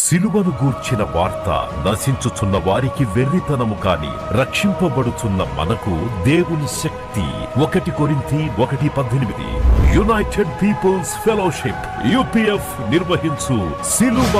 సిలువను గూర్చిన వార్త నశించుచున్న వారికి వెర్రితనము కాని రక్షింపబడుచున్న మనకు దేవుని శక్తి. 1 కొరింథీ 1:18. యునైటెడ్ పీపుల్స్ ఫెలోషిప్ UPF నిర్వహించు సిలువ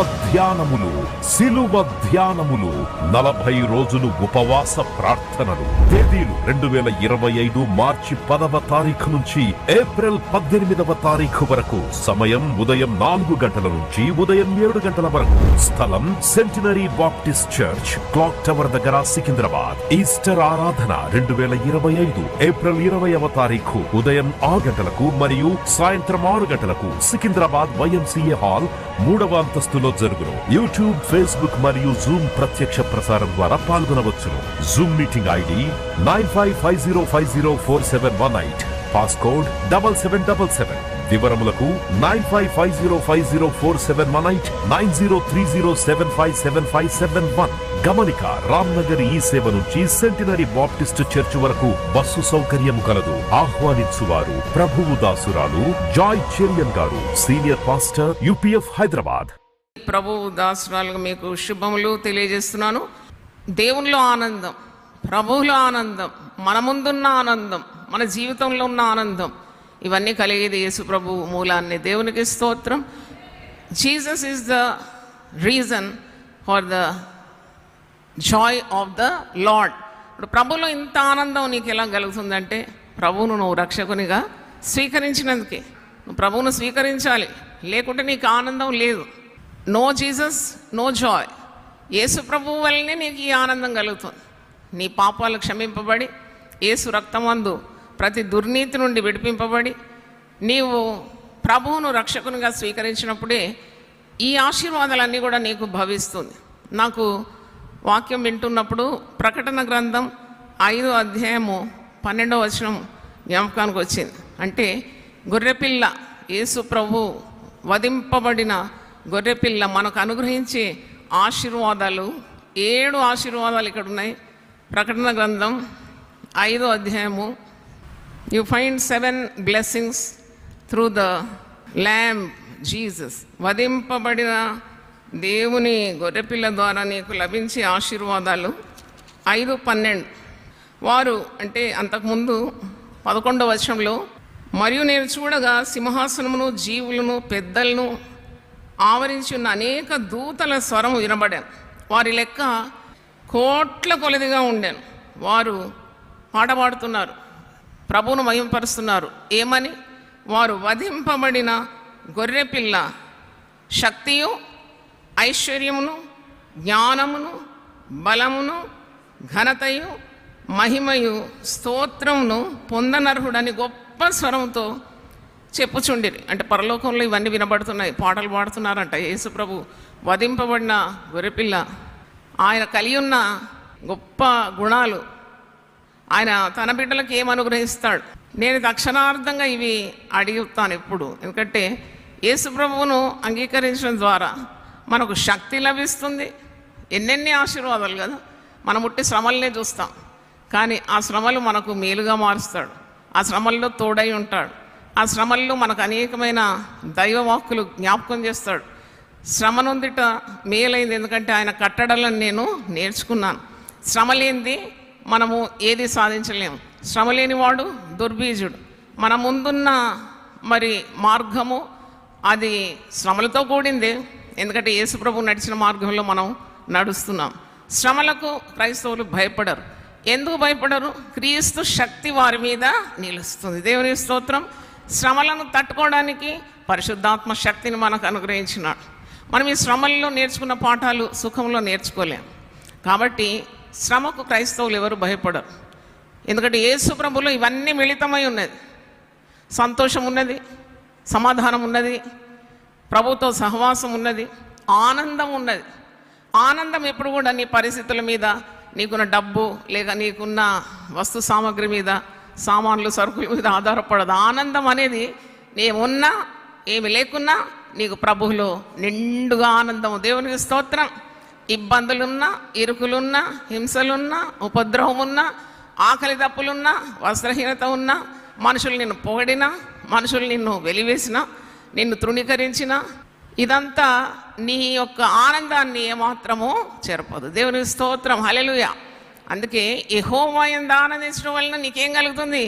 ధ్యానములు 40 రోజులు ఉపవాస ప్రార్థనలు. తేదీలు 2025 మార్చి 10వ తారీఖు నుంచి ఏప్రిల్ 18వ తారీఖు వరకు. సమయం ఉదయం 4 గంటల నుంచి ఉదయం 7 గంటల వరకు. స్థలం centenary Baptist church, clock tower దగ్గర, సికింద్రాబాద్. ఈస్టర్ ఆరాధన 2025 ఏప్రిల్ 20వ తారీఖు ఉదయం 6 గంటలకు మరియు సాయంత్రం 6 గంటలకు సికింద్రాబాద్ YMCA హాల్ 3వ అంతస్తులో జరుగును. యూట్యూబ్, ఫేస్బుక్ మరియు జూమ్ ప్రత్యక్ష ప్రసారం ద్వారా పాల్గొనవచ్చును. Zoom meeting ID 9550504718. పాస్కోడ్ 7777. వివరములకు 9550504718 9030757571. గమనిక, రామ్నగర్ ఈ సేవ నుంచి సెంటినరీ బాప్టిస్ట్ చర్చ్ వరకు బస్సు సౌకర్యం కలదు. ఆహ్వానించువారు ప్రభువు దాసురాలు జాయ్ చెరియన్ గారు, సీనియర్ పాస్టర్ UPF హైదరాబాద్. ప్రభువు దాసురాలుగా మీకు శుభములు తెలియజేస్తున్నాను. దేవునిలో ఆనందం, ప్రభువులో ఆనందం, మన ముందున్న ఆనందం, మన జీవితంలో ఉన్న ఆనందం, ఇవన్నీ కలిగేది యేసు ప్రభు మూలాన్ని. దేవునికి స్తోత్రం. Jesus is the reason for the Joy of the lord. ఇప్పుడు ప్రభులో ఇంత ఆనందం నీకు ఎలా కలుగుతుందంటే, ప్రభువును నువ్వు రక్షకునిగా స్వీకరించినందుకే. నువ్వు ప్రభువును స్వీకరించాలి, లేకుంటే నీకు ఆనందం లేదు. No Jesus, no joy. Yesu ప్రభువు వల్లనే నీకు ఈ ఆనందం కలుగుతుంది. నీ పాపాలు క్షమింపబడి, యేసు రక్తమందు ప్రతి దుర్నీతి నుండి విడిపింపబడి, నీవు ప్రభువును రక్షకునిగా స్వీకరించినప్పుడే ఈ ఆశీర్వాదాలన్నీ కూడా నీకు భవిస్తుంది. నాకు వాక్యం వింటున్నప్పుడు ప్రకటన గ్రంథం 5వ అధ్యాయము 12వ వచనం జ్ఞాపకానికి వచ్చింది. అంటే గొర్రెపిల్ల, యేసు ప్రభు వధింపబడిన గొర్రెపిల్ల మనకు అనుగ్రహించే ఆశీర్వాదాలు, 7 ఆశీర్వాదాలు ఇక్కడ ఉన్నాయి. ప్రకటన గ్రంథం 5వ అధ్యాయము. You find 7 blessings through the Lamb Jesus. వధింపబడిన దేవుని గొర్రెపిల్ల ద్వారా నీకు లభించే ఆశీర్వాదాలు 5:12. వారు అంటే అంతకుముందు 11వ వచనంలో, మరియు నేను చూడగా సింహాసనమును, జీవులను, పెద్దలను ఆవరించి ఉన్న అనేక దూతల స్వరం వినబడాను. వారి లెక్క కోట్ల కొలదిగా ఉండాను. వారు పాట పాడుతున్నారు, ప్రభువును మహిమపరుస్తున్నారు. ఏమని? వారు వధింపబడిన గొర్రెపిల్ల శక్తియు, ఐశ్వర్యమును, జ్ఞానమును, బలమును, ఘనతయు, మహిమయు, స్తోత్రమును పొందనర్హుడని గొప్ప స్వరంతో చెప్పుచుండిరి. అంటే పరలోకంలో ఇవన్నీ వినబడుతున్నాయి, పాటలు పాడుతున్నారంట. యేసు ప్రభు వధింపబడిన గొర్రెపిల్ల, ఆయన కలిగి ఉన్న గొప్ప గుణాలు, ఆయన తన బిడ్డలకు ఏమనుగ్రహిస్తాడు. నేను అక్షరార్థంగా ఇవి అడుగుతాను ఎప్పుడు. ఎందుకంటే యేసు ప్రభువును అంగీకరించడం ద్వారా మనకు శక్తి లభిస్తుంది. ఎన్నెన్ని ఆశీర్వాదాలు కదా. మనం ఉట్టి శ్రమలనే చూస్తాం, కానీ ఆ శ్రమలు మనకు మేలుగా మారుస్తాడు. ఆ శ్రమల్లో తోడై ఉంటాడు. ఆ శ్రమల్లో మనకు అనేకమైన దైవవాక్కులు జ్ఞాపకం చేస్తాడు. శ్రమ నొందిట మేలైంది, ఎందుకంటే ఆయన కట్టడలను నేను నేర్చుకున్నాను. శ్రమ లేనిది మనము ఏది సాధించలేము. శ్రమ లేనివాడు దుర్బీజుడు. మన ముందున్న మరి మార్గము అది శ్రమలతో కూడింది, ఎందుకంటే యేసు ప్రభు నడిచిన మార్గంలో మనం నడుస్తున్నాం. శ్రమలకు క్రైస్తవులు భయపడరు. ఎందుకు భయపడరు? క్రీస్తు శక్తి వారి మీద నిలుస్తుంది. దేవుని స్తోత్రం. శ్రమలను తట్టుకోవడానికి పరిశుద్ధాత్మ శక్తిని మనకు అనుగ్రహించినాడు. మనం ఈ శ్రమల్లో నేర్చుకున్న పాఠాలు సుఖంలో నేర్చుకోలేం. కాబట్టి శ్రమకు క్రైస్తవులు ఎవరు భయపడరు. ఎందుకంటే యేసు ప్రభులో ఇవన్నీ మిళితమై ఉన్నది. సంతోషం ఉన్నది, సమాధానం ఉన్నది, ప్రభుతో సహవాసం ఉన్నది, ఆనందం ఉన్నది. ఆనందం ఎప్పుడు కూడా నీ పరిస్థితుల మీద, నీకున్న డబ్బు లేక నీకున్న వస్తు సామాగ్రి మీద, సామాన్లు సరుకుల మీద ఆధారపడదు. ఆనందం అనేది నీవున్నా ఏమి లేకున్నా నీకు ప్రభువులో నిండుగా ఆనందం. దేవునికి స్తోత్రం. ఇబ్బందులున్నా, ఇరుకులున్నా, హింసలున్నా, ఉపద్రవం ఉన్నా, ఆకలి దప్పులున్నా, వస్త్రహీనత ఉన్నా, మనుషులు నిన్ను పొగిడినా, మనుషులు నిన్ను వెలివేసినా, నిన్ను తృణీకరించినా, ఇదంతా నీ యొక్క ఆనందాన్ని ఏమాత్రము చెరపదు. దేవుని స్తోత్రం, హల్లెలూయా. అందుకే యెహోవా యందు ఆనందించడం వలన నీకేం కలుగుతుంది?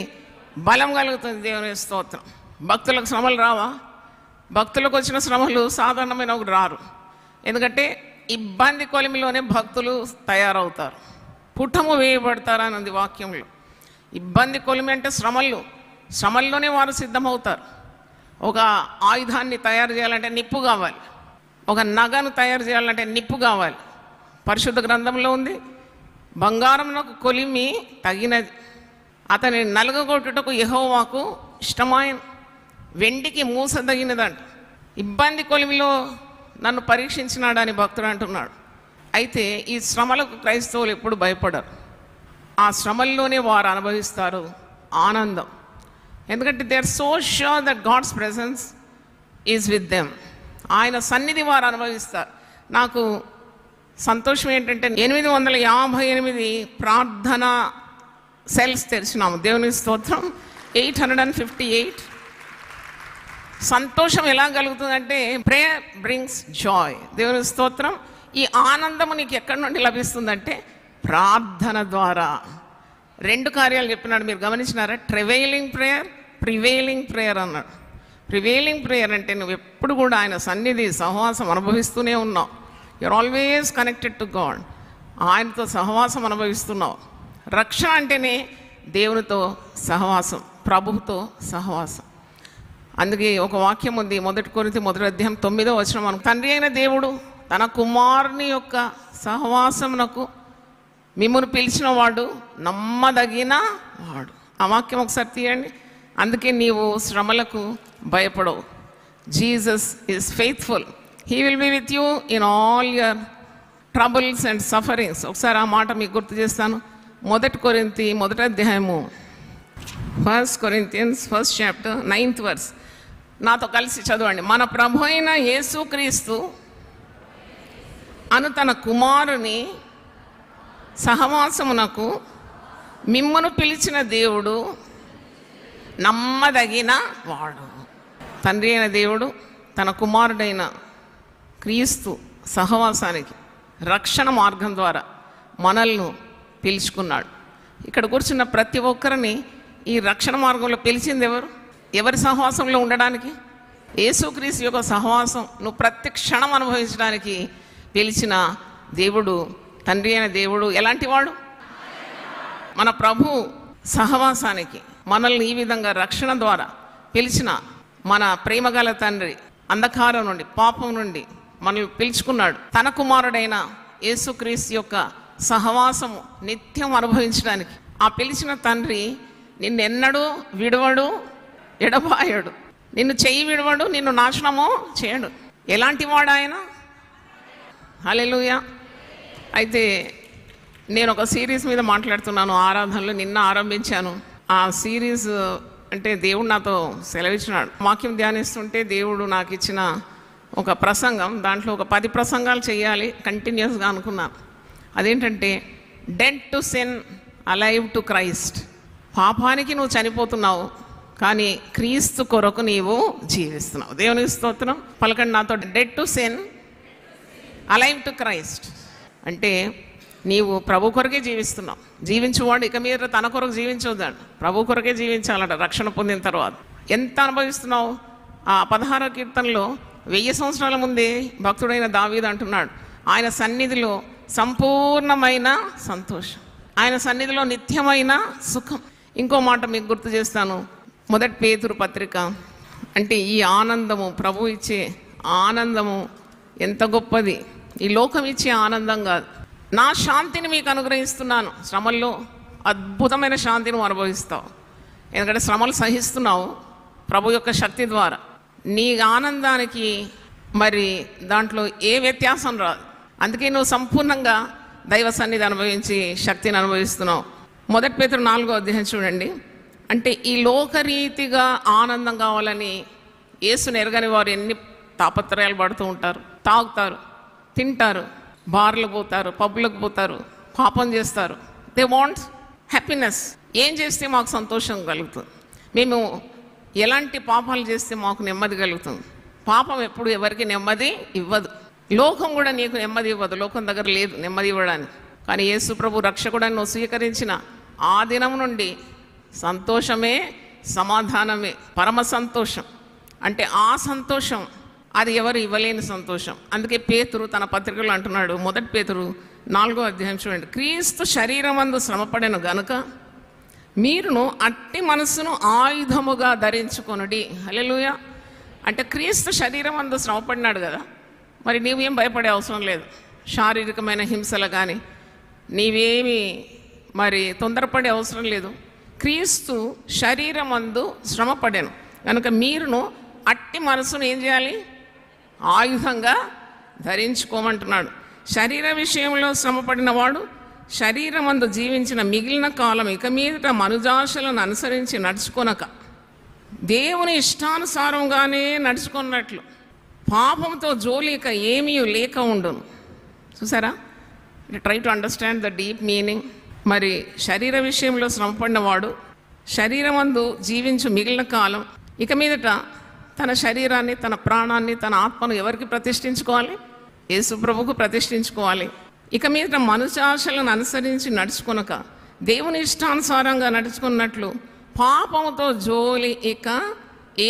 బలం కలుగుతుంది. దేవుని స్తోత్రం. భక్తులకు శ్రమలు రావా? భక్తులకు వచ్చిన శ్రమలు సాధారణమైన రారు. ఎందుకంటే ఇబ్బంది కొలిమిలోనే భక్తులు తయారవుతారు, పుటము వేయబడతారు అని ఉంది వాక్యంలో. ఇబ్బంది కొలిమి అంటే శ్రమల్లోనే వారు సిద్ధమవుతారు. ఒక ఆయుధాన్ని తయారు చేయాలంటే నిప్పు కావాలి, ఒక నగను తయారు చేయాలంటే నిప్పు కావాలి. పరిశుద్ధ గ్రంథంలో ఉంది, బంగారమునకు కొలిమి తగినది, అతని నలుగగొట్టుటకు యెహోవాకు ఇష్టమైన, వెండికి మూస తగినదంట. ఇబ్బంది కొలిమిలో నన్ను పరీక్షించినాడని భక్తుడు అంటున్నాడు. అయితే ఈ శ్రమలకు క్రైస్తవులు ఎప్పుడు భయపడరు. ఆ శ్రమల్లోనే వారు అనుభవిస్తారు ఆనందం. ఎందుకంటే they are so sure that God's presence is with them. ఆయన సన్నిధి వారు అనుభవిస్తారు. నాకు సంతోషం ఏంటంటే 858 ప్రార్థన సెల్స్ తెరిచినాము. దేవుని స్తోత్రం. 858. సంతోషం ఎలా కలుగుతుందంటే ప్రేయర్ బ్రింగ్స్ జాయ్. దేవుని స్తోత్రం. ఈ ఆనందము నీకు ఎక్కడి నుండి లభిస్తుందంటే ప్రార్థన ద్వారా. 2 కార్యాలు చెప్పినాడు, మీరు గమనించినారా? ట్రెవైలింగ్ ప్రేయర్, ప్రివైలింగ్ ప్రేయర్ అన్నాడు. ప్రివైలింగ్ ప్రేయర్ అంటే నువ్వు ఎప్పుడు కూడా ఆయన సన్నిధి సహవాసం అనుభవిస్తూనే ఉన్నావు. You are always connected to God. ఆయనతో సహవాసం అనుభవిస్తున్నావు. రక్షణ అంటేనే దేవునితో సహవాసం, ప్రభువుతో సహవాసం. అందుకే ఒక వాక్యం ఉంది, 1 కొరింథీ 1:9 మనకు, తండ్రి అయిన దేవుడు తన కుమారుని యొక్క సహవాసమునకు మిమ్మును పిలిచిన వాడు నమ్మదగిన వాడు. ఆ వాక్యం ఒకసారి తీయండి. అందుకే నీవు శ్రమలకు భయపడవు. Jesus is faithful. He will be with you in all your troubles and sufferings. ఒకసారి ఆ మాట మీకు గుర్తు చేస్తాను. 1 కొరింథీ 1 Corinthians 1st chapter 9th verse. నాతో కలిసి చదవండి. మన ప్రభు అయిన యేసుక్రీస్తు అను తన కుమారుని సహవాసమునకు మిమ్మును పిలిచిన దేవుడు నమ్మదగిన వాడు. తండ్రి అయిన దేవుడు తన కుమారుడైన క్రీస్తు సహవాసానికి రక్షణ మార్గం ద్వారా మనల్ని పిలుచుకున్నాడు. ఇక్కడ కూర్చున్న ప్రతి ఒక్కరిని ఈ రక్షణ మార్గంలో పిలిచింది ఎవరు? ఎవరి సహవాసంలో ఉండడానికి? యేసుక్రీస్తు యొక్క సహవాసం నువ్వు ప్రతి క్షణం అనుభవించడానికి పిలిచిన దేవుడు, తండ్రి అయిన దేవుడు ఎలాంటి వాడు? మన ప్రభు సహవాసానికి మనల్ని ఈ విధంగా రక్షణ ద్వారా పిలిచిన మన ప్రేమగల తండ్రి అంధకారం నుండి, పాపం నుండి మనల్ని పిలుచుకున్నాడు. తన కుమారుడైన యేసుక్రీస్తు యొక్క సహవాసము నిత్యం అనుభవించడానికి ఆ పిలిచిన తండ్రి నిన్నెన్నడూ విడవడు, ఎడబాయడు. నిన్ను చెయ్యి విడవడు, నిన్ను నాశనము చేయడు. ఎలాంటి వాడు ఆయన? హల్లెలూయా. అయితే నేను ఒక సిరీస్ మీద మాట్లాడుతున్నాను, ఆరాధనలు నిన్న ఆరంభించాను. ఆ సిరీస్ అంటే దేవుడు నాతో సెలవిచ్చినాడు. వాక్యం ధ్యానిస్తుంటే దేవుడు నాకు ఇచ్చిన ఒక ప్రసంగం, దాంట్లో ఒక 10 ప్రసంగాలు చేయాలి కంటిన్యూస్గా అనుకున్నాను. అదేంటంటే dead to sin, alive to Christ. పాపానికి నువ్వు చనిపోతున్నావు, కానీ క్రీస్తు కొరకు నీవు జీవిస్తున్నావు. దేవునికి స్తోత్రం. పలకండి నాతో, dead to sin, alive to Christ. అంటే నీవు ప్రభు కొరకే జీవిస్తున్నావు. జీవించువాడు ఇక మీద తన కొరకు జీవించవద్దాడు, ప్రభు కొరకే జీవించాలట రక్షణ పొందిన తర్వాత. ఎంత అనుభవిస్తున్నావు? ఆ 16వ కీర్తనలో 1000 సంవత్సరాల ముందే భక్తుడైన దావీదు అంటున్నాడు, ఆయన సన్నిధిలో సంపూర్ణమైన సంతోషం, ఆయన సన్నిధిలో నిత్యమైన సుఖం. ఇంకో మాట మీకు గుర్తు చేస్తాను, 1 పేతురు పత్రిక. అంటే ఈ ఆనందము, ప్రభు ఇచ్చే ఆనందము ఎంత గొప్పది. ఈ లోకం ఇచ్చే ఆనందం కాదు. నా శాంతిని మీకు అనుగ్రహిస్తున్నాను. శ్రమల్లో అద్భుతమైన శాంతిని అనుభవిస్తావు. ఎందుకంటే శ్రమలు సహిస్తున్నావు ప్రభు యొక్క శక్తి ద్వారా. నీ ఆనందానికి మరి దాంట్లో ఏ వ్యత్యాసం రాదు. అందుకే నువ్వు సంపూర్ణంగా దైవ సన్నిధి అనుభవించి శక్తిని అనుభవిస్తున్నావు. 1 పేతురు 4వ అధ్యాయం చూడండి. అంటే ఈ లోకరీతిగా ఆనందం కావాలని యేసుని ఎరగని వారు ఎన్ని తాపత్రయాలు పడుతూ ఉంటారు. తాగుతారు, తింటారు, బార్లకు పోతారు, పబ్లకు పోతారు, పాపం చేస్తారు. They want happiness. ఏం చేస్తే మాకు సంతోషం కలుగుతుంది, మేము ఎలాంటి పాపాలు చేస్తే మాకు నెమ్మది కలుగుతుంది. పాపం ఎప్పుడు ఎవరికి నెమ్మది ఇవ్వదు. లోకం కూడా నీకు నెమ్మది ఇవ్వదు, లోకం దగ్గర లేదు నెమ్మది ఇవ్వడానికి. కానీ యేసు ప్రభు రక్షకుడని నువ్వు స్వీకరించిన ఆ దినం నుండి సంతోషమే, సమాధానమే, పరమ సంతోషం. అంటే ఆ సంతోషం అది ఎవరు ఇవ్వలేని సంతోషం. అందుకే పేతురు తన పత్రికలో అంటున్నాడు, 1 పేతురు 4వ అధ్యాయం చూడండి, క్రీస్తు శరీరమందు శ్రమపడెను గనుక మీరును అట్టి మనస్సును ఆయుధముగా ధరించుకొనుడి. హల్లెలూయా. అంటే క్రీస్తు శరీరమందు శ్రమపడినాడు కదా, మరి నీవేం భయపడే అవసరం లేదు. శారీరకమైన హింసలు కానీ నీవేమి మరి తొందరపడే అవసరం లేదు. క్రీస్తు శరీరమందు శ్రమపడాను కనుక మీరును అట్టి మనసును ఏం చేయాలి? ఆయుధంగా ధరించుకోమంటున్నాడు. శరీర విషయంలో శ్రమపడిన వాడు శరీరమందు జీవించిన మిగిలిన కాలం ఇక మీదట మనుజాశలను అనుసరించి నడుచుకొనక దేవుని ఇష్టానుసారంగానే నడుచుకున్నట్లు పాపంతో జోలిక ఏమీ లేక ఉండును. చూసారా? Try to understand the deep meaning. మరి శరీర విషయంలో శ్రమపడిన వాడు శరీరమందు జీవించు మిగిలిన కాలం ఇక మీదట తన శరీరాన్ని, తన ప్రాణాన్ని, తన ఆత్మను ఎవరికి ప్రతిష్ఠించుకోవాలి? యేసు ప్రభువుకు ప్రతిష్ఠించుకోవాలి. ఇక మీదట మనుషాశలను అనుసరించి నడుచుకొనక దేవుని ఇష్టానుసారంగా నడుచుకున్నట్లు పాపముతో జోలి ఇక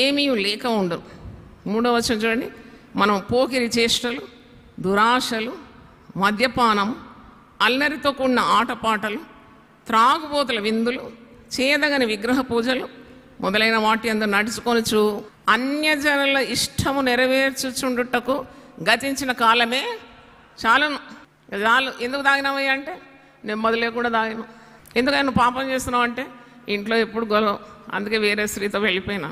ఏమీ లేక ఉండదు. 3వ వచనం చూడండి, మనం పోకిరి చేష్టలు, దురాశలు, మద్యపానం, అల్లరితో కూడిన ఆటపాటలు, త్రాగుబోతుల విందులు, చేదగని విగ్రహ పూజలు మొదలైన వాటి అందు నడుచుకొనుచు అన్యజనుల ఇష్టము నెరవేర్చుచుండుటకు గతించిన కాలమే చాలు. ఎందుకు తాగినామయ్యా అంటే నెమ్మది లేకుండా తాగినాం. ఎందుకని నువ్వు పాపం చేస్తున్నావు అంటే ఇంట్లో ఎప్పుడు గొలవ, అందుకే వేరే స్త్రీతో వెళ్ళిపోయినా.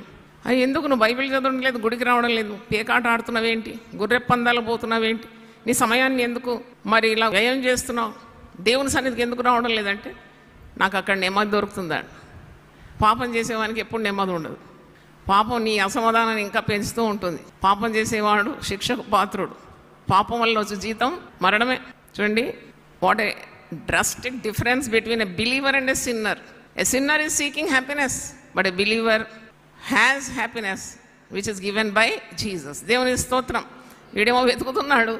అది ఎందుకు నువ్వు బైబిల్ చదవడం లేదు, గుడికి రావడం లేదు, పేకాట ఆడుతున్నావేంటి, గుర్రె పందాలు పోతున్నావేంటి, నీ సమయాన్ని ఎందుకు మరి ఇలా వ్యయం చేస్తున్నావు, దేవుని సన్నిధికి ఎందుకు రావడం లేదంటే నాకు అక్కడ నెమ్మది దొరుకుతుందా? పాపం చేసేవానికి ఎప్పుడు నెమ్మది ఉండదు. పాపం నీ అసమాధానాన్ని ఇంకా పెంచుతూ ఉంటుంది. పాపం చేసేవాడు శిక్షకు పాత్రుడు. పాపం వల్ల వచ్చే జీతం మరణమే. చూడండి, what a drastic difference between a believer and a sinner. A sinner is seeking happiness, but a believer has happiness which is given by Jesus. దేవుని స్తోత్రం. వీడేమో వెతుకుతున్నాడు,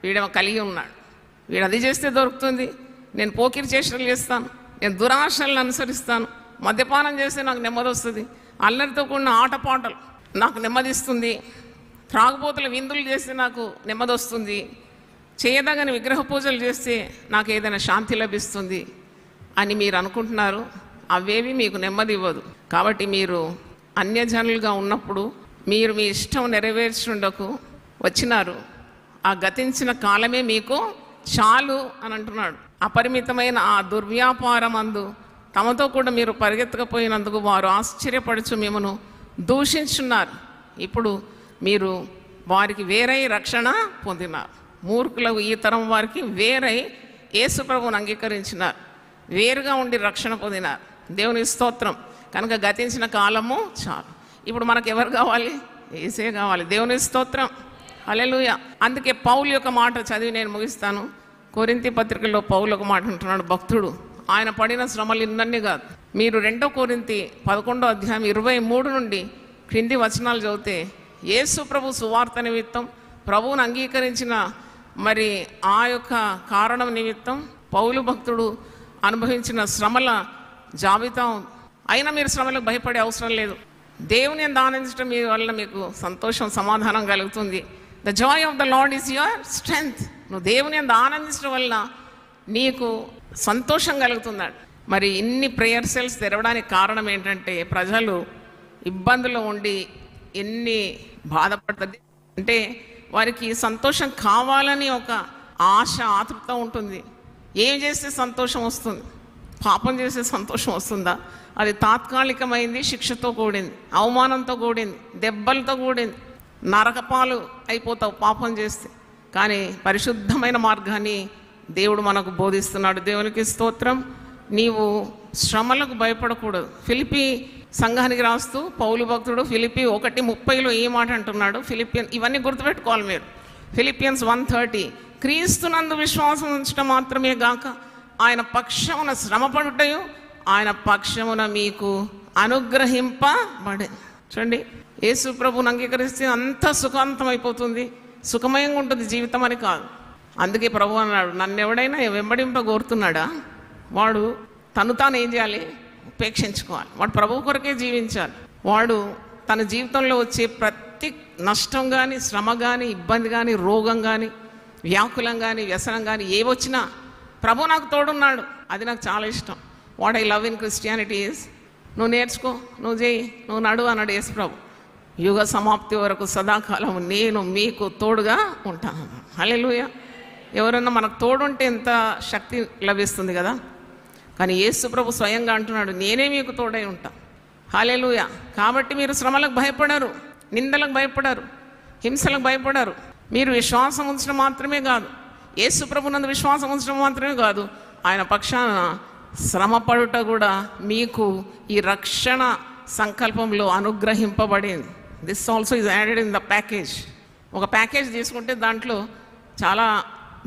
వీడేమో కలిగి ఉన్నాడు. వీడు అది చేస్తే దొరుకుతుంది, నేను పోకిరి చేష్టలు చేస్తాను, నేను దురాశలను అనుసరిస్తాను, మద్యపానం చేస్తే నాకు నెమ్మది వస్తుంది, అల్లరితో కూడిన ఆటపాటలు నాకు నెమ్మదిస్తుంది, త్రాగుబోతుల విందులు చేస్తే నాకు నెమ్మది వస్తుంది, చేయదగని విగ్రహ పూజలు చేస్తే నాకు ఏదైనా శాంతి లభిస్తుంది అని మీరు అనుకుంటున్నారు. అవేవి మీకు నెమ్మది ఇవ్వదు. కాబట్టి మీరు అన్యజనులుగా ఉన్నప్పుడు మీరు మీ ఇష్టం నెరవేర్చుండకు వచ్చినారు. ఆ గతించిన కాలమే మీకు చాలు అని అంటున్నాడు. అపరిమితమైన ఆ దుర్వ్యాపారం అందు తమతో కూడా మీరు పరిగెత్తకపోయినందుకు వారు ఆశ్చర్యపడుచు మిమ్మను దూషించున్నారు. ఇప్పుడు మీరు వారికి వేరై రక్షణ పొందినారు. మూర్ఖులకు ఈ తరం వారికి వేరై యేసు ప్రభువును అంగీకరించినారు, వేరుగా ఉండి రక్షణ పొందినారు. దేవుని స్తోత్రం. కనుక గతించిన కాలము చాలు. ఇప్పుడు మనకు ఎవరు కావాలి? యేసే కావాలి. దేవుని స్తోత్రం. హల్లెలూయా. అందుకే పౌలు యొక్క మాట చదివి నేను ముగిస్తాను. కొరింథీ పత్రికలో పౌలు ఒక మాట అంటున్నాడు, భక్తుడు. ఆయన పడిన శ్రమలు ఇన్నన్నీ కాదు. మీరు 2 కొరింథీ 11వ అధ్యాయం 23 నుండి క్రింది వచనాలు చదివితే యేసు ప్రభు సువార్త నిమిత్తం ప్రభువును అంగీకరించిన మరి ఆ యొక్క కారణం నిమిత్తం పౌలు భక్తుడు అనుభవించిన శ్రమల జాబితా. అయినా మీరు శ్రమలకు భయపడే అవసరం లేదు. దేవుని యందు ఆనందించడం మీ వల్ల మీకు సంతోషం, సమాధానం కలుగుతుంది. The Joy of the lord is your strength. నువ్వు దేవుని యందు ఆనందించడం వల్ల నీకు సంతోషం కలుగుతున్నాడు. మరి ఇన్ని ప్రేయర్ సెల్స్ తెరవడానికి కారణం ఏంటంటే ప్రజలు ఇబ్బందులు ఉండి ఎన్ని బాధపడుతుంది అంటే వారికి సంతోషం కావాలని ఒక ఆశ, ఆతృత ఉంటుంది. ఏం చేస్తే సంతోషం వస్తుంది? పాపం చేస్తే సంతోషం వస్తుందా? అది తాత్కాలికమైంది, శిక్షతో కూడింది, అవమానంతో కూడింది, దెబ్బలతో కూడింది, నరకపాలు అయిపోతావు పాపం చేస్తే. కానీ పరిశుద్ధమైన మార్గాన్ని దేవుడు మనకు బోధిస్తున్నాడు. దేవునికి స్తోత్రం. నీవు శ్రమలకు భయపడకూడదు. ఫిలిప్పీ సంఘానికి రాస్తూ పౌలు భక్తుడు ఫిలిప్పీ 1:30 ఏ మాట అంటున్నాడు? ఇవన్నీ గుర్తుపెట్టుకోవాలి మీరు. ఫిలిపియన్స్ 1:30 క్రీస్తునందు విశ్వాసం ఉంచడం మాత్రమే గాక ఆయన పక్షమున శ్రమపడుటయు ఆయన పక్షమున మీకు అనుగ్రహింపబడే. చూడండి, యేసు ప్రభువుని అంగీకరిస్తే అంత సుఖాంతం అయిపోతుంది. సుఖమయంగా ఉంటుంది జీవితం అని కాదు. అందుకే ప్రభు అన్నాడు, నన్ను ఎవడైనా వెంబడింపగోరుతున్నాడా వాడు తను తాను ఏం చేయాలి, ఉపేక్షించుకోవాలి. వాడు ప్రభు కొరకే జీవించాలి. వాడు తన జీవితంలో వచ్చే ప్రతి నష్టం కానీ, శ్రమ కానీ, ఇబ్బంది కానీ, రోగం కానీ, వ్యాకులం కానీ, వ్యసనం కానీ ఏవొచ్చినా ప్రభు నాకు తోడున్నాడు. అది నాకు చాలా ఇష్టం. What I love in Christianity is, నువ్వు నేర్చుకో, నువ్వు చేయి, నువ్వు నడు అన్నాడు యేసు ప్రభు. యుగ సమాప్తి వరకు సదాకాలం నేను మీకు తోడుగా ఉంటాను. హల్లెలూయా. ఎవరన్నా మనకు తోడుంటే ఎంత శక్తి లభిస్తుంది కదా. కానీ యేసు ప్రభు స్వయంగా అంటున్నాడు, నేనే మీకు తోడై ఉంటా. హల్లెలూయా. కాబట్టి మీరు శ్రమలకు భయపడరు, నిందలకు భయపడరు, హింసలకు భయపడరు. మీరు విశ్వాసం ఉంచడం మాత్రమే కాదు, యేసు ప్రభునందు విశ్వాసం ఉంచడం మాత్రమే కాదు, ఆయన పక్షాన శ్రమపడుట కూడా మీకు ఈ రక్షణ సంకల్పంలో అనుగ్రహింపబడింది. This also is added in the package. ఒక ప్యాకేజ్ తీసుకుంటే దాంట్లో చాలా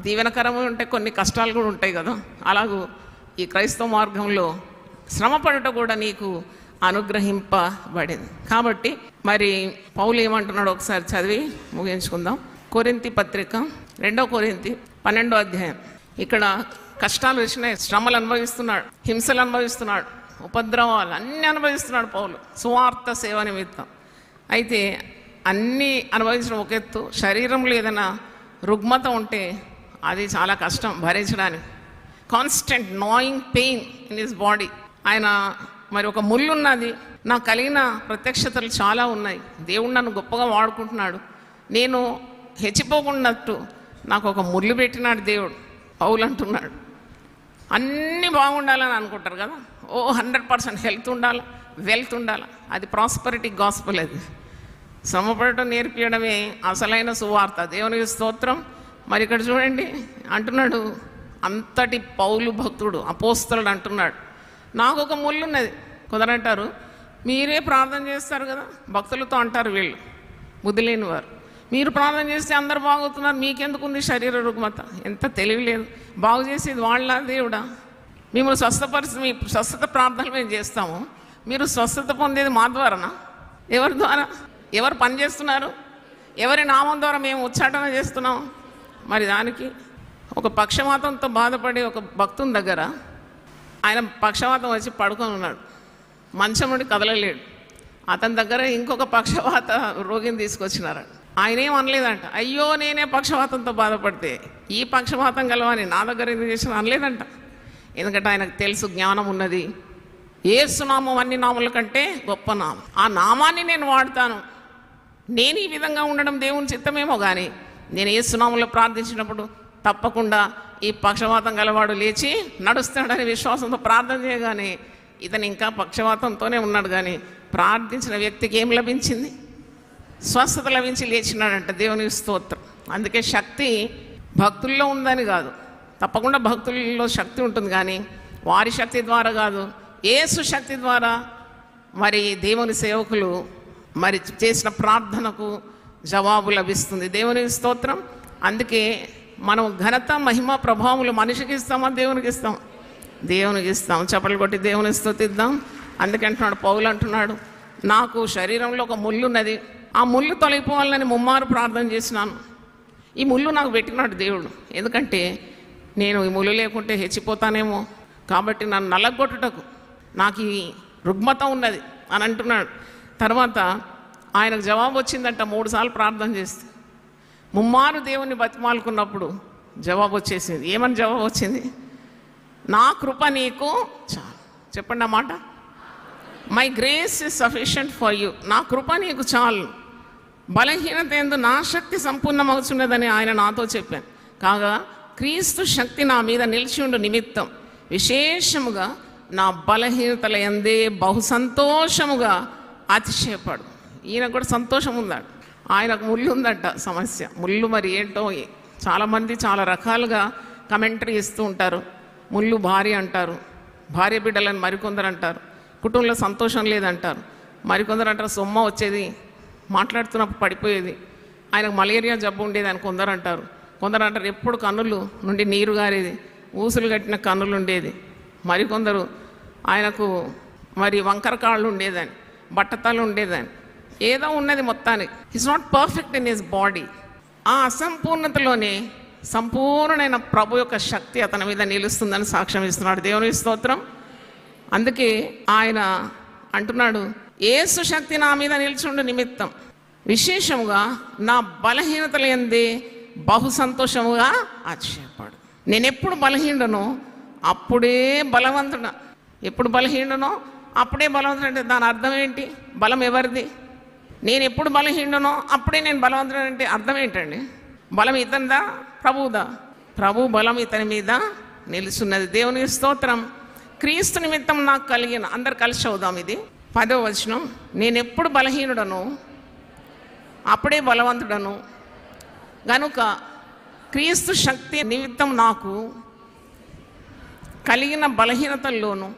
దీవెనకరమైన ఉంటాయి, కొన్ని కష్టాలు కూడా ఉంటాయి కదా. అలాగూ ఈ క్రైస్తవ మార్గంలో శ్రమపడుట కూడా నీకు అనుగ్రహింపబడింది. కాబట్టి మరి పౌలు ఏమంటున్నాడు ఒకసారి చదివి ముగించుకుందాం. కొరింథీ పత్రిక 2 కొరింథీ 12వ అధ్యాయం. ఇక్కడ కష్టాలు వచ్చినాయి, శ్రమలు అనుభవిస్తున్నాడు, హింసలు అనుభవిస్తున్నాడు, ఉపద్రవాలు అన్నీ అనుభవిస్తున్నాడు పౌలు సువార్త సేవ నిమిత్తం. అయితే అన్నీ అనుభవించడం ఒక ఎత్తు, శరీరంలో ఏదైనా రుగ్మత ఉంటే అది చాలా కష్టం భరించడానికి. కాన్స్టెంట్ నాయింగ్ పెయిన్ ఇన్ హిస్ బాడీ. ఆయన మరి ఒక ముళ్ళు ఉన్నది, నాకు కలిగిన ప్రత్యక్షతలు చాలా ఉన్నాయి, దేవుడు నన్ను గొప్పగా వాడుకుంటున్నాడు, నేను హెచ్చిపోకున్నట్టు నాకు ఒక ముళ్ళు పెట్టినాడు దేవుడు. పౌలు అంటున్నాడు, అన్నీ బాగుండాలని అనుకుంటారు కదా. 100% హెల్త్ ఉండాలి, వెల్త్ ఉండాలి, అది ప్రాస్పరిటీ గాస్పెల్. అది శ్రమపడటం నేర్పించడమే అసలైన సువార్త. దేవునికి స్తోత్రం. మరి ఇక్కడ చూడండి అంటున్నాడు, అంతటి పౌలు భక్తుడు అపోస్తలుడు అంటున్నాడు, నాకు ఒక ముళ్ళు ఉన్నది. కుదరంటారు, మీరే ప్రార్థన చేస్తారు కదా, భక్తులతో అంటారు వీళ్ళు బుద్ధి లేని వారు, మీరు ప్రార్థన చేస్తే అందరు బాగుతున్నారు, మీకెందుకు ఉంది శరీర రుగ్మత? ఎంత తెలియలేదు. బాగు చేసేది వాళ్ళ దేవుడా? మిమ్మల్ని స్వస్థపరిచి మీ స్వస్థత ప్రార్థనలు మేము చేస్తాము, మీరు స్వస్థత పొందేది మా ద్వారానా? ఎవరి ద్వారా? ఎవరు పని చేస్తున్నారు? ఎవరి నామం ద్వారా మేము ఉచ్చాటన చేస్తున్నాం? మరి దానికి ఒక పక్షవాతంతో బాధపడే ఒక భక్తుని దగ్గర ఆయన పక్షవాతం వచ్చి పడుకొని ఉన్నాడు, మంచం నుండి కదలలేడు. అతని దగ్గర ఇంకొక పక్షవాత రోగిని తీసుకొచ్చినారు. ఆయన ఏం అనలేదంట, అయ్యో నేనే పక్షవాతంతో బాధపడితే ఈ పక్షవాతం గలవని నా దగ్గర ఎందుకు చేసిన అనలేదంట. ఎందుకంటే ఆయనకు తెలుసు, జ్ఞానం ఉన్నది. యేసు నామం అన్ని నామముల కంటే గొప్ప నామం, ఆ నామాన్ని నేను వాడతాను. నేను ఈ విధంగా ఉండడం దేవుని చిత్తమేమో కానీ నేను యేసు నామంలో ప్రార్థించినప్పుడు తప్పకుండా ఈ పక్షవాతం గలవాడు లేచి నడుస్తాడని విశ్వాసంతో ప్రార్థన చేయగానే ఇతను ఇంకా పక్షవాతంతోనే ఉన్నాడు. కానీ ప్రార్థించిన వ్యక్తికి ఏం లభించింది? స్వస్థత లభించి లేచినాడంట. దేవునికి స్తోత్రం. అందుకే శక్తి భక్తుల్లో ఉందని కాదు, తప్పకుండా భక్తుల్లో శక్తి ఉంటుంది, కానీ వారి శక్తి ద్వారా కాదు, యేసు శక్తి ద్వారా మరి దేవుని సేవకులు మరి చేసిన ప్రార్థనకు జవాబు లభిస్తుంది. దేవునికి స్తోత్రం. అందుకే మనం ఘనత మహిమ ప్రభావములు మనిషికి ఇస్తామా, దేవునికి ఇస్తాం? దేవునికి ఇస్తాం. చప్పట్లు కొట్టి దేవుని స్తుతిద్దాం. అందుకే అంటున్నాడు పౌలు అంటున్నాడు, నాకు శరీరంలో ఒక ముళ్ళు ఉన్నది, ఆ ముళ్ళు తొలగిపోవాలని ముమ్మారు ప్రార్థన చేసినాను. ఈ ముళ్ళు నాకు పెట్టినాడు దేవుడు, ఎందుకంటే నేను ఈ ముళ్ళు లేకుంటే హెచ్చిపోతానేమో, కాబట్టి నన్ను నల్లగొట్టుటకు నాకు ఈ రుగ్మత ఉన్నది అని అంటున్నాడు. తర్వాత ఆయనకు జవాబు వచ్చిందంట. 3 సార్లు ప్రార్థన చేస్తే ముమ్మారు దేవుని బతిమాలుకున్నప్పుడు జవాబు వచ్చేసింది. ఏమని జవాబు వచ్చింది? నా కృప నీకు చాలు. చెప్పండి అన్నమాట. My grace is sufficient for you. నా కృప నీకు చాలు, బలహీనత యందు నా శక్తి సంపూర్ణమవుతున్నదని ఆయన నాతో చెప్పాను. కాగా క్రీస్తు శక్తి నా మీద నిలిచి ఉండు నిమిత్తం విశేషముగా నా బలహీనతల యందే బహు సంతోషముగా అతిశయపడు. ఈయన కూడా సంతోషం ఉందాడు. ఆయనకు ముళ్ళు ఉందంట సమస్య. ముళ్ళు మరి ఏంటో చాలామంది చాలా రకాలుగా కమెంటరీ ఇస్తూ ఉంటారు. ముళ్ళు భార్య అంటారు, భార్య బిడ్డలని మరికొందరు అంటారు, కుటుంబంలో సంతోషం లేదంటారు, మరికొందరు అంటారు సొమ్మ వచ్చేది, మాట్లాడుతున్నప్పుడు పడిపోయేది, ఆయనకు మలేరియా జబ్బు ఉండేది అని కొందరు అంటారు. కొందరు అంటారు ఎప్పుడు కన్నులు నుండి నీరు గారేది, ఊసులు కట్టిన కన్నులు ఉండేది. మరికొందరు ఆయనకు మరి వంకర కాళ్ళు ఉండేదని, బట్టతలు ఉండేదని, ఏదో ఉన్నది మొత్తానికి. Is not perfect in his body. ఆ అసంపూర్ణతలోనే సంపూర్ణమైన ప్రభు యొక్క శక్తి అతని మీద నిలుస్తుందని సాక్ష్యం ఇస్తున్నాడు. దేవుని స్తోత్రం. అందుకే ఆయన అంటున్నాడు, యేసు శక్తి నా మీద నిల్చుండు నిమిత్తం విశేషముగా నా బలహీనతలు ఎందే బహు సంతోషముగా ఆశ్చర్యపడు. నేను ఎప్పుడు బలహీనుడనో అప్పుడే బలవంతుడ. ఎప్పుడు బలహీనుడనో అప్పుడే బలవంతుడు అంటే దాని అర్థం ఏంటి? బలం ఎవరిది? నేను ఎప్పుడు బలహీనుడనో అప్పుడే నేను బలవంతుడు అంటే అర్థం ఏంటండి? బలం ఇతనిదా ప్రభువుదా? ప్రభు బలం ఇతని మీద నిలుచున్నది. దేవుని స్తోత్రం. క్రీస్తు నిమిత్తం నాకు కలిగిన, అందరు కలిసి అవుదాం. ఇది 10వ వచనం. నేను ఎప్పుడు బలహీనుడను అప్పుడే బలవంతుడను గనుక క్రీస్తు శక్తి నిమిత్తం నాకు కలిగిన బలహీనతల్లోనూ,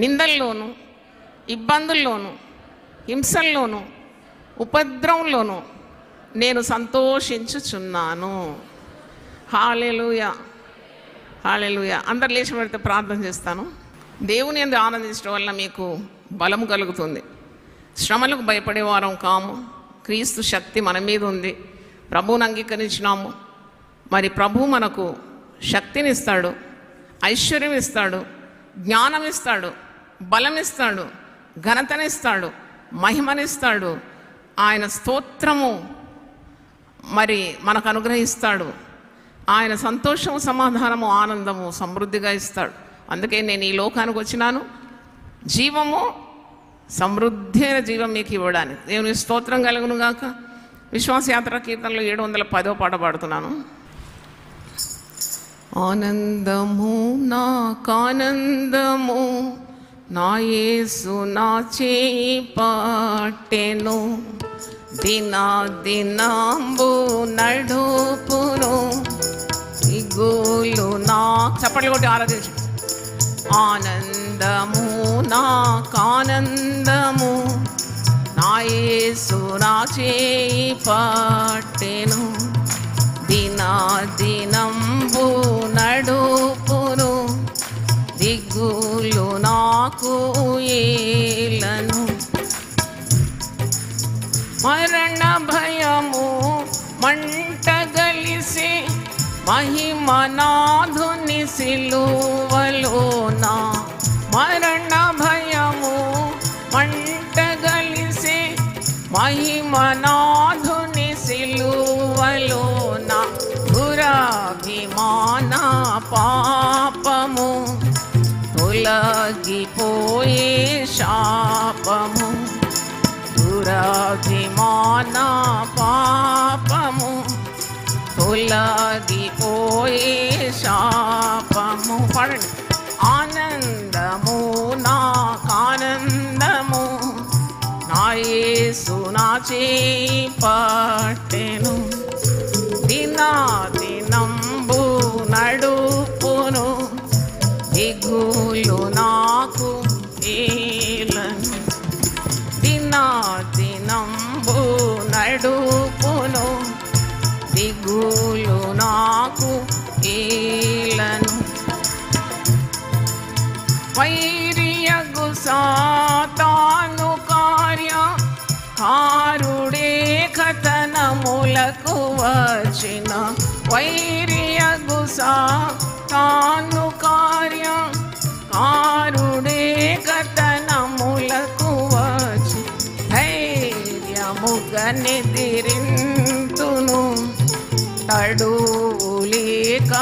నిందల్లోనూ, ఇబ్బందుల్లోనూ, హింసల్లోనూ, ఉపద్రవంలోనూ నేను సంతోషించుచున్నాను. హల్లెలూయా, హల్లెలూయా. అందరు లేచి పెడితే ప్రార్థన చేస్తాను. దేవుని యందు ఆనందించడం వల్ల మీకు బలము కలుగుతుంది. శ్రమలకు భయపడే వారం కాము. క్రీస్తు శక్తి మన మీద ఉంది. ప్రభువుని అంగీకరించినాము. మరి ప్రభు మనకు శక్తిని ఇస్తాడు, ఐశ్వర్యం ఇస్తాడు, జ్ఞానం ఇస్తాడు, బలం ఇస్తాడు, ఘనతనిస్తాడు, మహిమనిస్తాడు. ఆయన స్తోత్రము మరి మనకు అనుగ్రహిస్తాడు. ఆయన సంతోషము, సమాధానము, ఆనందము సమృద్ధిగా ఇస్తాడు. అందుకే నేను ఈ లోకానికి వచ్చినాను, జీవము, సమృద్ధి అయిన జీవం మీకు ఇవ్వడానికి. దేవుని స్తోత్రం కలుగును గాక. విశ్వాసయాత్ర కీర్తనలో 710వ పాట పాడుతున్నాను. ఆనందము నాకానందము, నా యేసు నా చేయి పట్టెను, దినాంబు నడుపును, దిగులు నా చప్పట్లు కొట్టి ఆరాధించు. ఆనందము నాకానందము, నా యేసు నా చేయి పట్టెను, దినంబు నడుపును, దిగులు నాకు ఏలను. మరణ భయము మంట గలిసి మహిమనాధుని సిలువలోన, మరణ భయము మంట గలిసి మహిమనాధుని సిలువలోన, దురభిమాన పాపము తొలగిపోయే శాపము, దురభిమాన పాపము తొలగిపోయే శాపము. పడండి. ఆనందము నాకానందము, నా యేసు నా చేయి పట్టెను, దినంబు నడుపును, దిగులు నాకు ఏలను. దినంబు నడుపును, దిగులు నాకు ఏలను. వైరియగు సాతాను కారుడే కథనములకు వచ్చిన, వైరియగు సాతాను కారుడే కథనములకు వచ్చి, ధైర్యముగా నిదిరింతును, తడులేక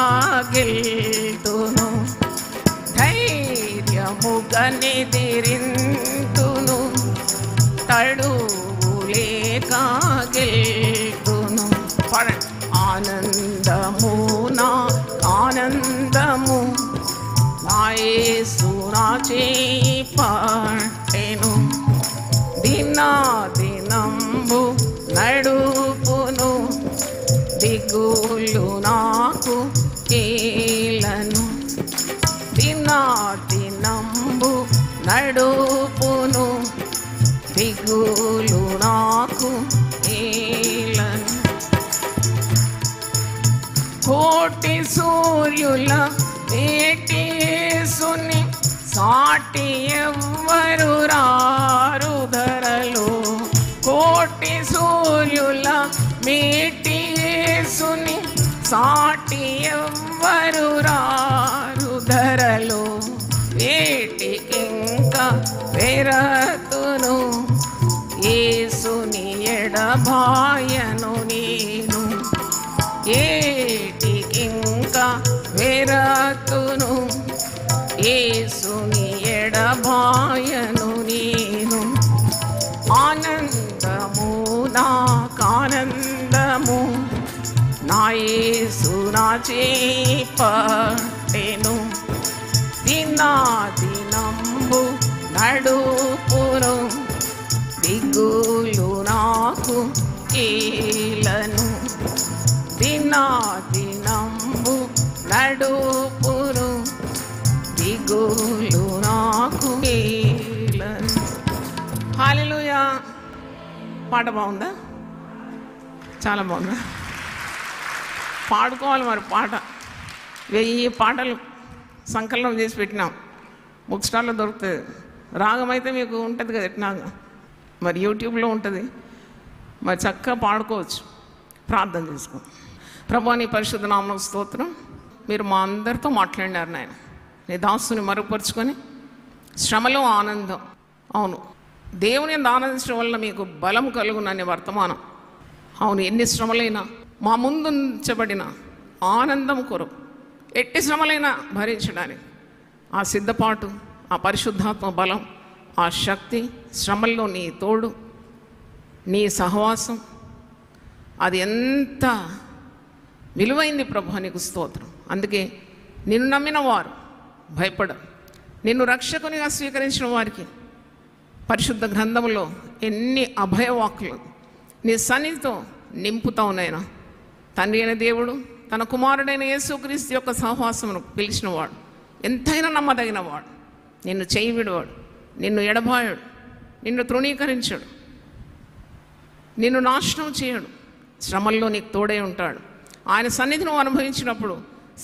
గెల్తును, ధైర్యముగా నిదిరింతును, తడులేక గెల్తును. పడండి. ఆనందము నాకానందము, నా యేసు నా చేయి పట్టెను, దినంబు నడుపును, దిగులు నాకు ఏలను. దినంబు నడుపును, దిగులు నాకు ఏలను. కోటి సూర్యుల ఏటి యేసుని సాటి ఎవ్వరు రారు ధరలో, కోటి సూర్యుల మేటి యేసుని సాటి ఎవ్వరు రారు ధరలో, వేటికింకా వెరతును, యేసుని ఎడబాయను నేను, ఏటికింకా వెరతును, యేసుని ఎడబాయను నేను. ఆనందము నాకానందము, నా యేసు నా చేపట్టెను, దినాదినంబు నడుపును, దిగులు నాకు కీలను, దినాదినంబు నడుపును, దిగులు నాకు కీలను. హల్లెలూయా. పాట బాగుందా? చాలా బాగుందా? పాడుకోవాలి మరి పాట. 1000 పాటలు సంకలనం చేసి పెట్టినాం, బుక్ స్టాల్లో దొరుకుతుంది. రాగం అయితే మీకు ఉంటుంది కదా ఎట్లా, మరి యూట్యూబ్లో ఉంటుంది, మరి చక్కగా పాడుకోవచ్చు. ప్రార్థన చేసుకో. ప్రభువా నీ పరిశుద్ధ నామమున స్తోత్రం. మీరు మా అందరితో మాట్లాడినారు నాయన. నీ దాసుని మరుగుపరుచుకొని శ్రమలో ఆనందం. అవును, దేవుని యందు ఆనందించడం వల్ల మీకు బలం కలుగునని వర్తమానం. అవును, ఎన్ని శ్రమలైనా మా ముందు ఉంచబడిన ఆనందం కొరకు ఎట్టి శ్రమలైనా భరించడానికి ఆ సిద్ధపాటు, ఆ పరిశుద్ధాత్మ బలం, ఆ శక్తి, శ్రమల్లో నీ తోడు, నీ సహవాసం, అది ఎంత విలువైంది ప్రభు. నీకు స్తోత్రం. అందుకే నిన్ను నమ్మిన వారు భయపడరు. నిన్ను రక్షకునిగా స్వీకరించిన వారికి పరిశుద్ధ గ్రంథంలో ఎన్ని అభయవాక్కులు నీ సన్నిధితో నింపుతావు నాయనా. తండ్రి అయిన దేవుడు తన కుమారుడైన యేసుక్రీస్తు యొక్క సహవాసమును పిలిచినవాడు, ఎంతైనా నమ్మదగినవాడు. నిన్ను చేయి విడువాడు, నిన్ను ఎడబాయడు, నిన్ను తృణీకరించాడు, నిన్ను నాశనం చేయడు. శ్రమల్లో నీకు తోడై ఉంటాడు. ఆయన సన్నిధిని అనుభవించినప్పుడు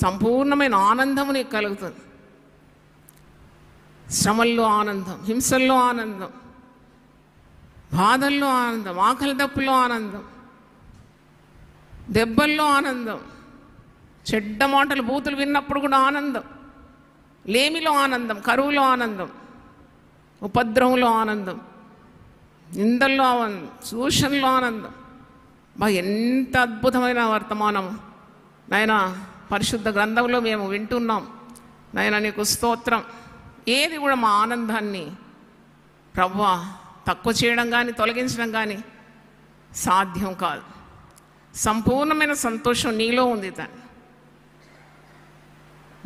సంపూర్ణమైన ఆనందము నీకు కలుగుతుంది. శ్రమల్లో ఆనందం, హింసల్లో ఆనందం, బాధల్లో ఆనందం, ఆకలి దప్పుల్లో ఆనందం, దెబ్బల్లో ఆనందం, చెడ్డ మాటలు బూతులు విన్నప్పుడు కూడా ఆనందం, లేమిలో ఆనందం, కరువులో ఆనందం, ఉపద్రవంలో ఆనందం, నిందల్లో ఆనందం, దూషణలో ఆనందం. ఎంత అద్భుతమైన వర్తమానం నాయన పరిశుద్ధ గ్రంథంలో మేము వింటున్నాం నాయన. నీకు స్తోత్రం. ఏది కూడా మా ఆనందాన్ని ప్రభువా తక్కువ చేయడం కానీ తొలగించడం కానీ సాధ్యం కాదు. సంపూర్ణమైన సంతోషం నీలో ఉంది తండ్రి.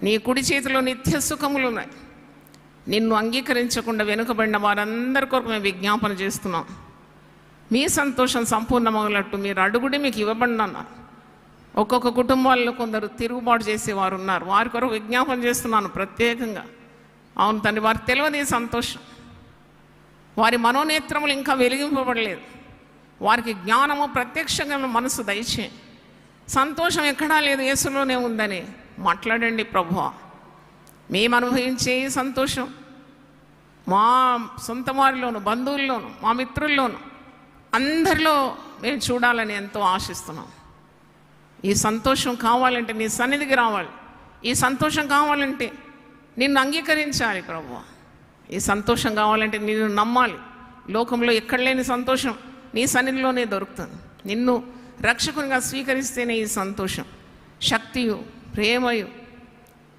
నీ కుడి చేతిలో నిత్య సుఖములు ఉన్నాయి. నిన్ను అంగీకరించకుండా వెనుకబడిన వారందరి కొరకు మేము విజ్ఞాపన చేస్తున్నాం. మీ సంతోషం సంపూర్ణమగలట్టు మీరు అడుగుడి, మీకు ఇవ్వబడినన్నారు. ఒక్కొక్క కుటుంబాల్లో కొందరు తిరుగుబాటు చేసేవారు ఉన్నారు. వారి కొరకు విజ్ఞాపన చేస్తున్నాను ప్రత్యేకంగా. అవును తండ్రి, వారికి తెలియదు ఈ సంతోషం. వారి మనోనేత్రములు ఇంకా వెలిగింపబడలేదు. వారికి జ్ఞానము ప్రత్యక్షంగా మనసు దయచే. సంతోషం ఎక్కడా లేదు, యేసులోనే ఉందని మాట్లాడండి ప్రభువా. మేము అనుభవించే ఈ సంతోషం మా సొంత వారిలోను, బంధువుల్లోను, మా మిత్రుల్లోను అందరిలో మేము చూడాలని ఎంతో ఆశిస్తున్నాం. ఈ సంతోషం కావాలంటే నీ సన్నిధికి రావాలి. ఈ సంతోషం కావాలంటే నిన్ను అంగీకరించాలి ప్రభువా. ఈ సంతోషం కావాలంటే నిన్ను నమ్మాలి. లోకంలో ఎక్కడ లేని సంతోషం నీ సన్నిధిలోనే దొరుకుతుంది. నిన్ను రక్షకునిగా స్వీకరిస్తేనే ఈ సంతోషం, శక్తియు, ప్రేమయు,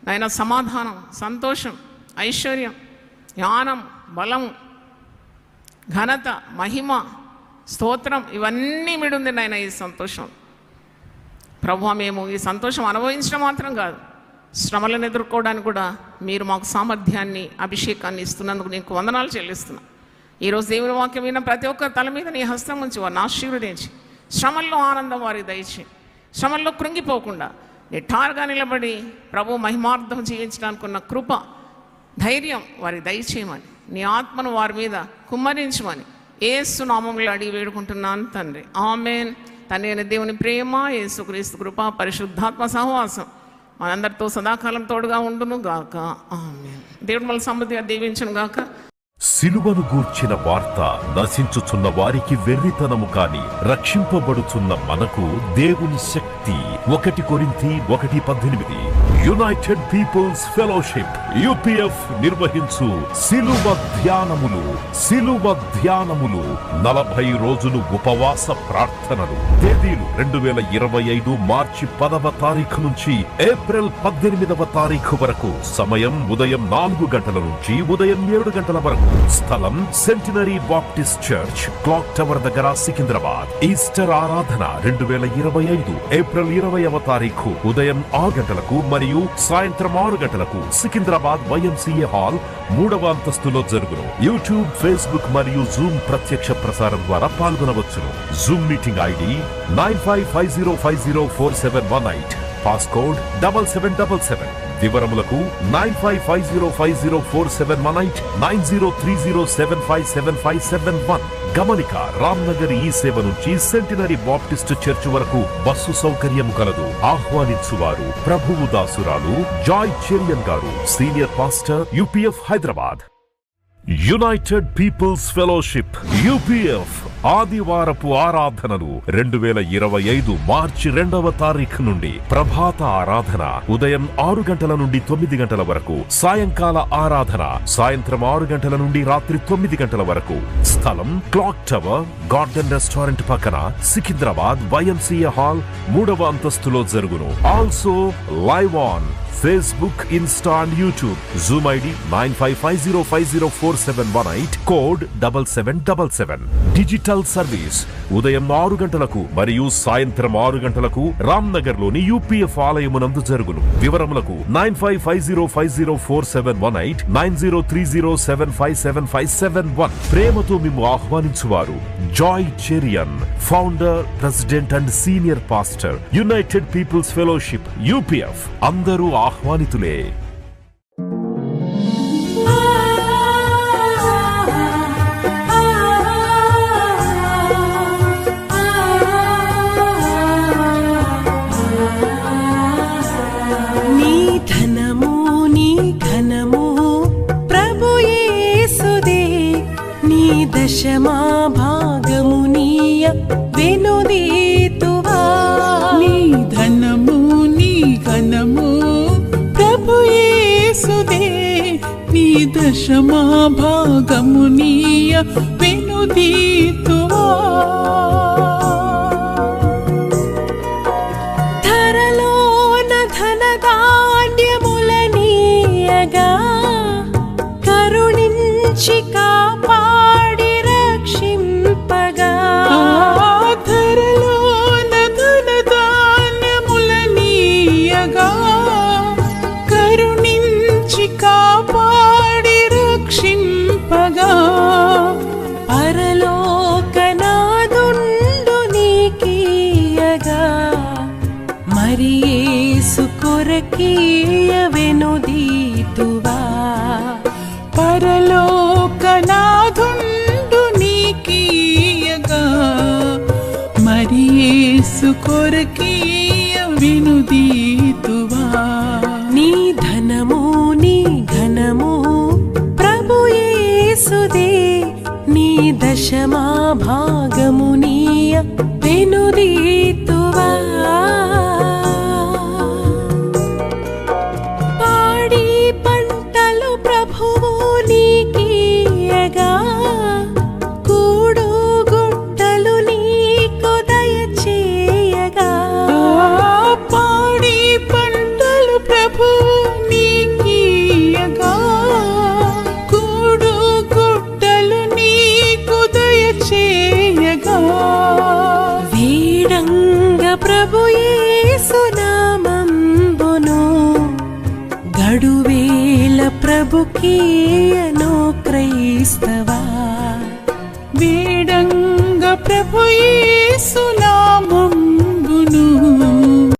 నాయన సమాధానం, సంతోషం, ఐశ్వర్యం, జ్ఞానం, బలము, ఘనత, మహిమ, స్తోత్రం ఇవన్నీ మిడుంది నాయన ఈ సంతోషం. ప్రభువా మేము ఈ సంతోషం అనుభవించడం మాత్రం కాదు, శ్రమలను ఎదుర్కోవడానికి కూడా మీరు మాకు సామర్థ్యాన్ని, అభిషేకాన్ని ఇస్తున్నందుకు నీకు వందనాలు చెల్లిస్తున్నాను. ఈరోజు దేవుని వాక్యం విన్న ప్రతి ఒక్కరి తల మీద నీ హస్తం ఉంచి వారిని ఆశీర్వదించి శ్రమల్లో ఆనందం వారికి దయచి, శ్రమల్లో కృంగిపోకుండా నిఠారుగా నిలబడి ప్రభు మహిమార్థం జీవించడానికి ఉన్న కృప, ధైర్యం వారికి దయచేయమని, నీ ఆత్మను వారి మీద కుమ్మరించమని యేసు నామములో అడిగి వేడుకుంటున్నాను తండ్రి. ఆమేన్. తండ్రి అయిన దేవుని ప్రేమ, యేసుక్రీస్తు కృప, పరిశుద్ధాత్మ సహవాసం మనందరితో సదాకాలం తోడుగా ఉండును గాక. ఆమేన్. దేవుడు మన సమృద్ధిగా దీవించును గాక. సిలువను గూర్చిన వార్త నశించుచున్న వారికి వెర్రితనము కాని రక్షింపబడుచున్న మనకు దేవుని శక్తి. 1 కొరింథీ 1:18. యునైటెడ్ పీపుల్స్ ఫెలోషిప్ UPF నిర్వహించు సిలువ ధ్యానములు 40 రోజులు ఉపవాస ప్రార్థనలు. తేదీలు 2025 మార్చి 10వ తారీఖు నుంచి ఏప్రిల్ 18వ తారీఖు వరకు. సమయం ఉదయం 4 గంటల నుంచి ఉదయం 7 గంటల వరకు. స్థలం centenary Baptist church, clock tower దగ్గర, సికింద్రాబాద్. ఈస్టర్ ఆరాధన 2025 ఏప్రిల్ 20వ తారీఖు ఉదయం 6 గంటలకు మరియు సాయంత్రం 6 గంటలకు సికింద్రాబాద్ YMCA హాల్ 3వ అంతస్తులో జరుగును. యూట్యూబ్, ఫేస్బుక్ మరియు జూమ్ ప్రత్యక్ష ప్రసారం ద్వారా పాల్గొనవచ్చును. Zoom meeting ID 9550504718. పాస్కోడ్ 7777. వివరములకు 9550504718 9030757571. గమనిక, రామ్నగర్ ఈ సేవ నుంచి సెంటినరీ బాప్టిస్ట్ చర్చ్ వరకు బస్సు సౌకర్యం కలదు. ఆహ్వానించువారు ప్రభువు దాసురాలు జాయ్ చెరియన్ గారు, senior pastor, UPF Hyderabad. United people's fellowship UPF ఆదివారపు ఆరాధనలు 2025 మార్చి 2వ తారీఖు నుండి. ప్రభాత ఆరాధన ఉదయం 6 గంటల నుండి 9 గంటల వరకు. సాయంకాల ఆరాధన సాయంత్రం 6 గంటల నుండి రాత్రి 9 గంటల వరకు. స్థలం క్లాక్ టవర్, గార్డెన్ రెస్టారెంట్ పక్కన, సికింద్రాబాద్ YMCA హాల్ 3వ అంతస్తులో జరుగును. Also live on Facebook, Insta and YouTube. Zoom ID 9550504718. Code 7777. Digital service ఉదయం 6 గంటలకు మరియు సాయంత్రం 6 గంటలకు రామ్నగర్ లోని UPF ఆలయమునందు జరుగును. వివరములకు 9550504718 9030757571. ప్రేమతో మిమ్ము ఆహ్వానించువారు Joy Cherian, founder, president and senior pastor, united people's fellowship UPF. అందరూ ఆహ్వానితులే. నీ ధనము నీ ఘనము ప్రభు యేసుదే, నీ దశమా భాగము నీయ వెనుదీతువా. నీ ధనము నీ ఘనము ప్రభు యేసుదే, నీ దశమా భాగము నీయ వెనుదీతువా. ధరలోన ధనధాన్యములనీయగా కరుణించి కాపాడి రక్షింపగా. ధరలోన ధనధాన్యములనీయగా కరుణించి కాపాడి రక్షింపగా. పరలోకనాదుండు నీకీయగా మరి యేసు కొరకీయ వెనుదీతువా. పరలోకనాథుండు నీకీయగా మరి యేసు కొరకీయ వెనుదీతువా. నీ ధనము నీ ఘనము ప్రభు యేసుదే, నీ దశమా భాగము నీయ వెనుదీతువా. పాడి పంటలు ప్రభువు నీకీయగా కూడు గుట్టలు నీకు దయచేయగా. పాడి పంటలు ప్రభు నీకీయగా కూడు గుట్టలు నీకు దయచేయగా. వీడంగ ప్రభు యేసు నామంబును గడువేల ప్రభుకీయను క్రైస్తవా. వేడంగ ప్రభు యేసు నామంబును